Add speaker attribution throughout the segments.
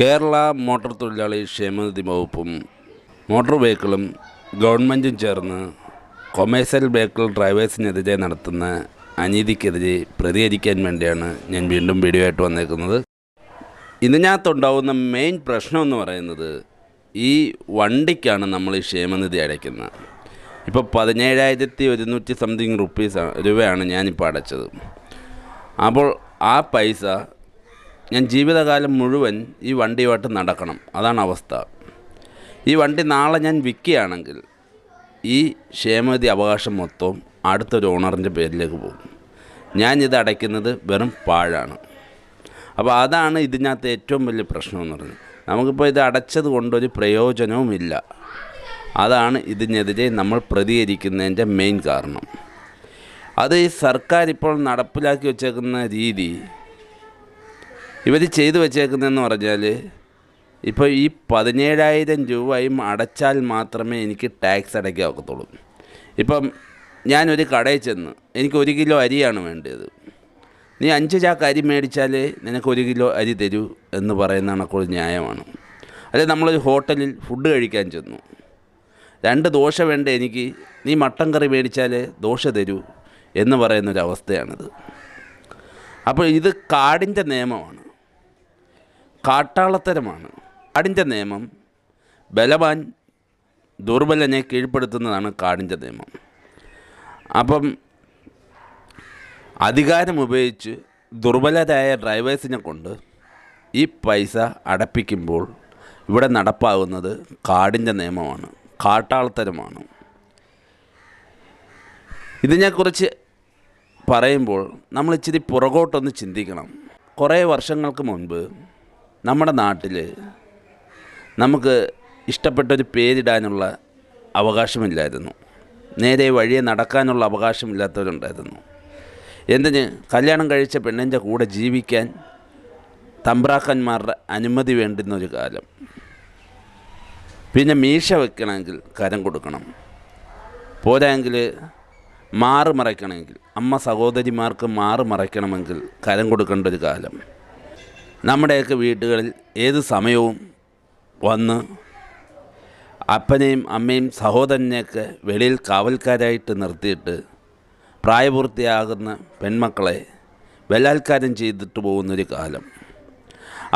Speaker 1: Kerala motor തൊഴിലാളി ക്ഷേമനിധി വകുപ്പും മോട്ടോർ വെഹിക്കിളും ഗവൺമെൻറ്റും ചേർന്ന് കൊമേഴ്സ്യൽ വെഹിക്കിൾ ഡ്രൈവേഴ്സിനെതിരെ നടത്തുന്ന അനീതിക്കെതിരെ പ്രതികരിക്കാൻ വേണ്ടിയാണ് ഞാൻ വീണ്ടും വീഡിയോ ആയിട്ട് വന്നേക്കുന്നത്. ഇതിനകത്തുണ്ടാകുന്ന മെയിൻ പ്രശ്നമെന്ന് പറയുന്നത് ഈ വണ്ടിക്കാണ് നമ്മൾ ഈ ക്ഷേമനിധി അടയ്ക്കുന്നത്. ഇപ്പോൾ 17,100 സംതിങ് രൂപയാണ് ഞാനിപ്പോൾ അടച്ചത്. അപ്പോൾ ആ പൈസ ഞാൻ ജീവിതകാലം മുഴുവൻ ഈ വണ്ടിയുമായിട്ട് നടക്കണം. അതാണ് അവസ്ഥ. ഈ വണ്ടി നാളെ ഞാൻ വിൽക്കുകയാണെങ്കിൽ ഈ ക്ഷേമനിധി അവകാശം മൊത്തം അടുത്തൊരു ഓണറിൻ്റെ പേരിലേക്ക് പോകും. ഞാനിത് അടയ്ക്കുന്നത് വെറും പാഴാണ്. അപ്പോൾ അതാണ് ഇതിനകത്ത് ഏറ്റവും വലിയ പ്രശ്നമെന്ന് പറയുന്നത്. നമുക്കിപ്പോൾ ഇത് അടച്ചത് കൊണ്ടൊരു പ്രയോജനവുമില്ല. അതാണ് ഇതിനെതിരെ നമ്മൾ പ്രതികരിക്കുന്നതിൻ്റെ മെയിൻ കാരണം. അത് ഈ സർക്കാർ ഇപ്പോൾ നടപ്പിലാക്കി വച്ചേക്കുന്ന രീതി, ഇവർ ചെയ്തു വച്ചേക്കുന്നതെന്ന് പറഞ്ഞാൽ, ഇപ്പോൾ ഈ 17,000 രൂപയും അടച്ചാൽ മാത്രമേ എനിക്ക് ടാക്സ് അടയ്ക്കാൻ ഒക്കത്തുള്ളൂ. ഇപ്പം ഞാനൊരു കടയിൽ ചെന്ന് എനിക്ക് 1 കിലോ അരിയാണ് വേണ്ടത്. നീ 5 ചാക്ക് അരി മേടിച്ചാൽ നിനക്ക് 1 കിലോ അരി തരൂ എന്ന് പറയുന്ന കണക്കൊരു ന്യായമാണ്. അല്ലെങ്കിൽ നമ്മളൊരു ഹോട്ടലിൽ ഫുഡ് കഴിക്കാൻ ചെന്നു, 2 ദോശ വേണ്ട എനിക്ക്, നീ മട്ടൻ കറി മേടിച്ചാൽ ദോശ തരൂ എന്ന് പറയുന്നൊരവസ്ഥയാണിത്. അപ്പോൾ ഇത് കാടിൻ്റെ നിയമമാണ്, കാട്ടാളത്തരമാണ്. കാടിൻ്റെ നിയമം ബലവാൻ ദുർബലനെ കീഴ്പ്പെടുത്തുന്നതാണ് കാടിൻ്റെ നിയമം. അപ്പം അധികാരം ഉപയോഗിച്ച് ദുർബലരായ ഡ്രൈവേഴ്സിനെ കൊണ്ട് ഈ പൈസ അടപ്പിക്കുമ്പോൾ ഇവിടെ നടപ്പാകുന്നത് കാടിൻ്റെ നിയമമാണ്, കാട്ടാളത്തരമാണ്. ഇതിനെക്കുറിച്ച് പറയുമ്പോൾ നമ്മൾ ഇച്ചിരി പുറകോട്ടൊന്ന് ചിന്തിക്കണം. കുറേ വർഷങ്ങൾക്ക് മുൻപ് നമ്മുടെ നാട്ടിൽ നമുക്ക് ഇഷ്ടപ്പെട്ടൊരു പേരിടാനുള്ള അവകാശമില്ലായിരുന്നു. നേരെ വഴിയെ നടക്കാനുള്ള അവകാശമില്ലാത്തവരുണ്ടായിരുന്നു. എന്തിന്? കല്യാണം കഴിച്ച പെണ്ണിൻ്റെ കൂടെ ജീവിക്കാൻ തമ്പ്രാക്കന്മാരുടെ അനുമതി വേണ്ടുന്നൊരു കാലം. പിന്നെ മീശ വെക്കണമെങ്കിൽ കരം കൊടുക്കണം. പോരായെങ്കിൽ മാറ് മറയ്ക്കണമെങ്കിൽ, അമ്മ സഹോദരിമാർക്ക് മാറ് മറയ്ക്കണമെങ്കിൽ കരം കൊടുക്കേണ്ട ഒരു കാലം. നമ്മുടെയൊക്കെ വീടുകളിൽ ഏത് സമയവും വന്ന് അപ്പനെയും അമ്മയും സഹോദരനെയൊക്കെ വെളിയിൽ കാവൽക്കാരായിട്ട് നിർത്തിയിട്ട് പ്രായപൂർത്തിയാകുന്ന പെൺമക്കളെ ബലാത്കാരം ചെയ്തിട്ട് പോകുന്നൊരു കാലം.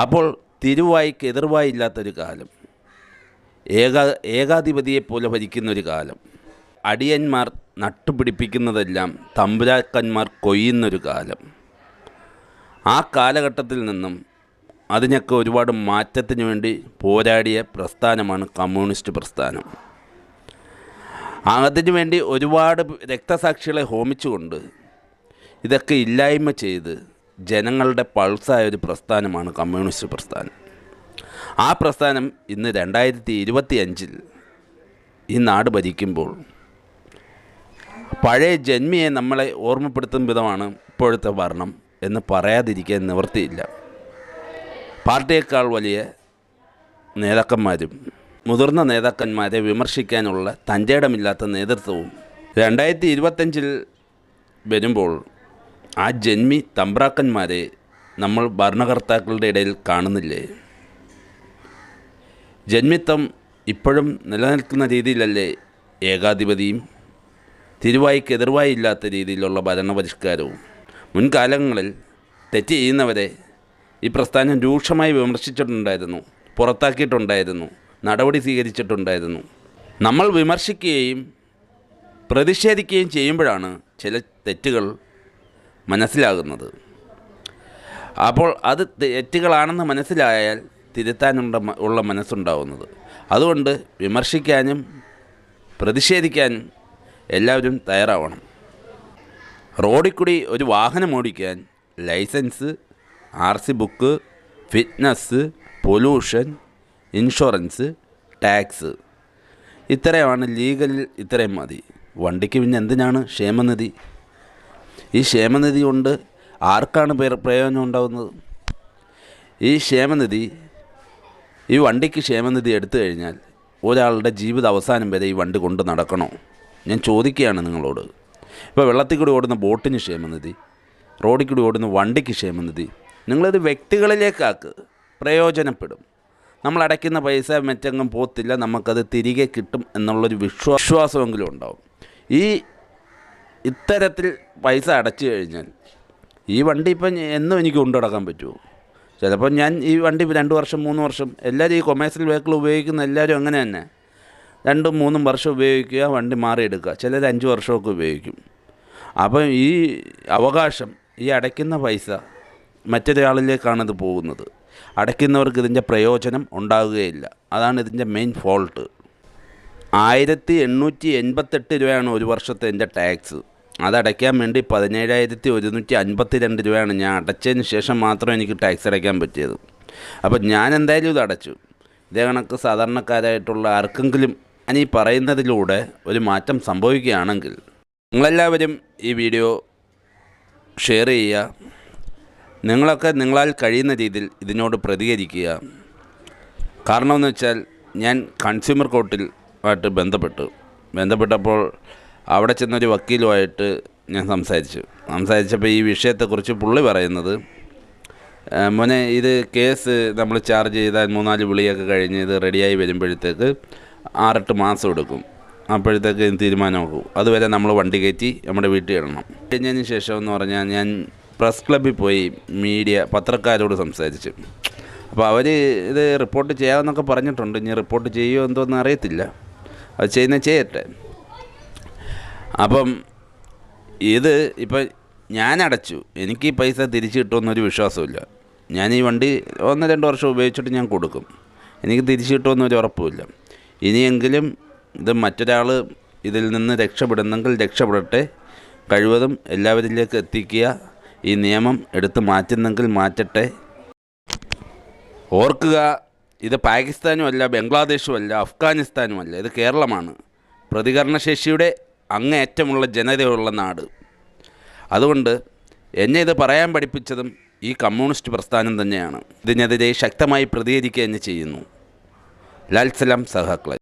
Speaker 1: അപ്പോൾ തിരുവായ്ക്ക് എതിർവായി ഇല്ലാത്തൊരു കാലം. ഏകാധിപതിയെപ്പോലെ ഭരിക്കുന്നൊരു കാലം. അടിയന്മാർ നട്ടുപിടിപ്പിക്കുന്നതെല്ലാം തമ്പുരാക്കന്മാർ കൊയ്യുന്നൊരു കാലം. ആ കാലഘട്ടത്തിൽ നിന്നും അതിനൊക്കെ ഒരുപാട് മാറ്റത്തിന് വേണ്ടി പോരാടിയ പ്രസ്ഥാനമാണ് കമ്മ്യൂണിസ്റ്റ് പ്രസ്ഥാനം. അതിനുവേണ്ടി ഒരുപാട് രക്തസാക്ഷികളെ ഹോമിച്ചുകൊണ്ട് ഇതൊക്കെ ഇല്ലായ്മ ചെയ്ത് ജനങ്ങളുടെ പൾസായ ഒരു പ്രസ്ഥാനമാണ് കമ്മ്യൂണിസ്റ്റ് പ്രസ്ഥാനം. ആ പ്രസ്ഥാനം ഇന്ന് 2025 ഈ നാട് ഭരിക്കുമ്പോൾ പഴയ ജന്മിയെ നമ്മളെ ഓർമ്മപ്പെടുത്തുന്ന വിധമാണ് ഇപ്പോഴത്തെ ഭരണം എന്ന് പറയാതിരിക്കാൻ നിവൃത്തിയില്ല. പാർട്ടിയേക്കാൾ വലിയ നേതാക്കന്മാരും മുതിർന്ന നേതാക്കന്മാരെ വിമർശിക്കാനുള്ള തൻ്റെയിടമില്ലാത്ത നേതൃത്വവും 2025 വരുമ്പോൾ ആ ജന്മി തമ്പ്രാക്കന്മാരെ നമ്മൾ ഭരണകർത്താക്കളുടെ ഇടയിൽ കാണുന്നില്ലേ? ജന്മിത്വം ഇപ്പോഴും നിലനിൽക്കുന്ന രീതിയിലല്ലേ ഏകാധിപതിയും തിരുവായ്ക്ക് എതിർവായി ഇല്ലാത്ത രീതിയിലുള്ള ഭരണപരിഷ്കാരവും? മുൻകാലങ്ങളിൽ തെറ്റ് ചെയ്യുന്നവരെ ഈ പ്രസ്ഥാനം രൂക്ഷമായി വിമർശിച്ചിട്ടുണ്ടായിരുന്നു, പുറത്താക്കിയിട്ടുണ്ടായിരുന്നു, നടപടി സ്വീകരിച്ചിട്ടുണ്ടായിരുന്നു. നമ്മൾ വിമർശിക്കുകയും പ്രതിഷേധിക്കുകയും ചെയ്യുമ്പോഴാണ് ചില തെറ്റുകൾ മനസ്സിലാകുന്നത്. അപ്പോൾ അത് തെറ്റുകളാണെന്ന് മനസ്സിലായാൽ തിരുത്താനുള്ള മനസ്സുണ്ടാവുന്നത്. അതുകൊണ്ട് വിമർശിക്കാനും പ്രതിഷേധിക്കാനും എല്ലാവരും തയ്യാറാവണം. റോഡിൽ കൂടി ഒരു വാഹനം ഓടിക്കാൻ license, RC book, fitness, pollution, insurance, tax, ഇത്രയുമാണ് ലീഗലിൽ. ഇത്രയും മതി. വണ്ടിക്ക് പിന്നെ എന്തിനാണ് ക്ഷേമനിധി? ഈ ക്ഷേമനിധി കൊണ്ട് ആർക്കാണ് പ്രയോജനം ഉണ്ടാകുന്നത്? ഈ ക്ഷേമനിധി, ഈ വണ്ടിക്ക് ക്ഷേമനിധി എടുത്തു കഴിഞ്ഞാൽ ഒരാളുടെ ജീവിത അവസാനം വരെ ഈ വണ്ടി കൊണ്ട് നടക്കണോ? ഞാൻ ചോദിക്കുകയാണ് നിങ്ങളോട്. ഇപ്പോൾ വെള്ളത്തിൽ കൂടി ഓടുന്ന ബോട്ടിന് ക്ഷേമനിധി, റോഡിൽ കൂടി ഓടുന്ന വണ്ടിക്ക് ക്ഷേമനിധി, നിങ്ങളത് വ്യക്തികളിലേക്കാക്ക്, പ്രയോജനപ്പെടും. നമ്മൾ അടയ്ക്കുന്ന പൈസ മറ്റെങ്ങും പോത്തില്ല, നമുക്കത് തിരികെ കിട്ടും എന്നുള്ളൊരു വിശ്വാസമെങ്കിലും ഉണ്ടാവും. ഇത്തരത്തിൽ പൈസ അടച്ചു കഴിഞ്ഞാൽ ഈ വണ്ടി ഇപ്പം എന്നും എനിക്ക് കൊണ്ടുനടക്കാൻ പറ്റുമോ? ചിലപ്പോൾ ഞാൻ ഈ വണ്ടി 2 വർഷം 3 വർഷം, എല്ലാവരും ഈ കൊമേഴ്സ്യൽ വെഹിക്കിൾ ഉപയോഗിക്കുന്ന എല്ലാവരും അങ്ങനെ തന്നെ 2-3 വർഷം ഉപയോഗിക്കുക, വണ്ടി മാറിയെടുക്കുക. ചിലർ 5 വർഷമൊക്കെ ഉപയോഗിക്കും. അപ്പം ഈ അവകാശം, ഈ അടയ്ക്കുന്ന പൈസ മറ്റൊരാളിലേക്കാണിത് പോകുന്നത്. അടയ്ക്കുന്നവർക്ക് ഇതിൻ്റെ പ്രയോജനം ഉണ്ടാകുകയില്ല. അതാണ് ഇതിൻ്റെ മെയിൻ ഫോൾട്ട്. 1888 രൂപയാണ് ഒരു വർഷത്തെ എൻ്റെ ടാക്സ്. അതടയ്ക്കാൻ വേണ്ടി 17,152 രൂപയാണ് ഞാൻ അടച്ചതിന് ശേഷം മാത്രം എനിക്ക് ടാക്സ് അടയ്ക്കാൻ പറ്റിയത്. അപ്പം ഞാൻ എന്തായാലും ഇത് അടച്ചു. ഇതേ കണക്ക് സാധാരണക്കാരായിട്ടുള്ള ആർക്കെങ്കിലും ഞാൻ ഈ പറയുന്നതിലൂടെ ഒരു മാറ്റം സംഭവിക്കുകയാണെങ്കിൽ നിങ്ങളെല്ലാവരും ഈ വീഡിയോ ഷെയർ ചെയ്യുക. നിങ്ങളൊക്കെ നിങ്ങളാൽ കഴിയുന്ന രീതിയിൽ ഇതിനോട് പ്രതികരിക്കുക. കാരണമെന്ന് വെച്ചാൽ ഞാൻ കൺസ്യൂമർ കോർട്ടിലുമായിട്ട് ബന്ധപ്പെട്ടപ്പോൾ അവിടെ ചെന്നൊരു വക്കീലുമായിട്ട് ഞാൻ സംസാരിച്ചപ്പോൾ ഈ വിഷയത്തെക്കുറിച്ച് പുള്ളി പറയുന്നത്, മോനെ ഇത് കേസ് നമ്മൾ ചാർജ് ചെയ്താൽ 3-4 വിളിയൊക്കെ കഴിഞ്ഞ് ഇത് റെഡിയായി വരുമ്പോഴത്തേക്ക് 6-8 മാസം എടുക്കും. അപ്പോഴത്തേക്ക് തീരുമാനമാക്കും. അതുവരെ നമ്മൾ വണ്ടി കയറ്റി നമ്മുടെ വീട്ടിൽ ഇടണം. കഴിഞ്ഞതിന് ശേഷം എന്ന് പറഞ്ഞാൽ ഞാൻ പ്രസ് ക്ലബ്ബിൽ പോയി പത്രക്കാരോട് സംസാരിച്ചു. അപ്പോൾ അവർ ഇത് റിപ്പോർട്ട് ചെയ്യാമെന്നൊക്കെ പറഞ്ഞിട്ടുണ്ട്. ഇനി റിപ്പോർട്ട് ചെയ്യുമോ എന്തോന്ന് അറിയത്തില്ല, അത് ചെയ്യട്ടെ. അപ്പം ഇപ്പം ഞാൻ അടച്ചു, എനിക്ക് ഈ പൈസ തിരിച്ചു കിട്ടുമെന്നൊരു വിശ്വാസമില്ല. ഞാൻ ഈ വണ്ടി 1-2 വർഷം ഉപയോഗിച്ചിട്ട് ഞാൻ കൊടുക്കും, എനിക്ക് തിരിച്ചു കിട്ടുമെന്നൊരു ഉറപ്പുമില്ല. ഇനിയെങ്കിലും ഇത് മറ്റൊരാൾ ഇതിൽ നിന്ന് രക്ഷപ്പെടുന്നെങ്കിൽ രക്ഷപ്പെടട്ടെ. കഴിവതും എല്ലാവരിലേക്ക് എത്തിക്കുക. ഈ നിയമം എടുത്ത് മാറ്റുന്നെങ്കിൽ മാറ്റട്ടെ. ഓർക്കുക, ഇത് പാകിസ്ഥാനും അല്ല, ബംഗ്ലാദേശും അല്ല, അഫ്ഗാനിസ്ഥാനും അല്ല, ഇത് കേരളമാണ്. പ്രതികരണശേഷിയുടെ അങ്ങേയറ്റമുള്ള ജനതയുള്ള നാട്. അതുകൊണ്ട് എന്നെ ഇത് പറയാൻ പഠിപ്പിച്ചതും ഈ കമ്മ്യൂണിസ്റ്റ് പ്രസ്ഥാനം തന്നെയാണ്. ഇതിനെതിരെ ശക്തമായി പ്രതികരിക്കുക തന്നെ ചെയ്യുന്നു. ലാൽ സലാം സഹാക്കളെ.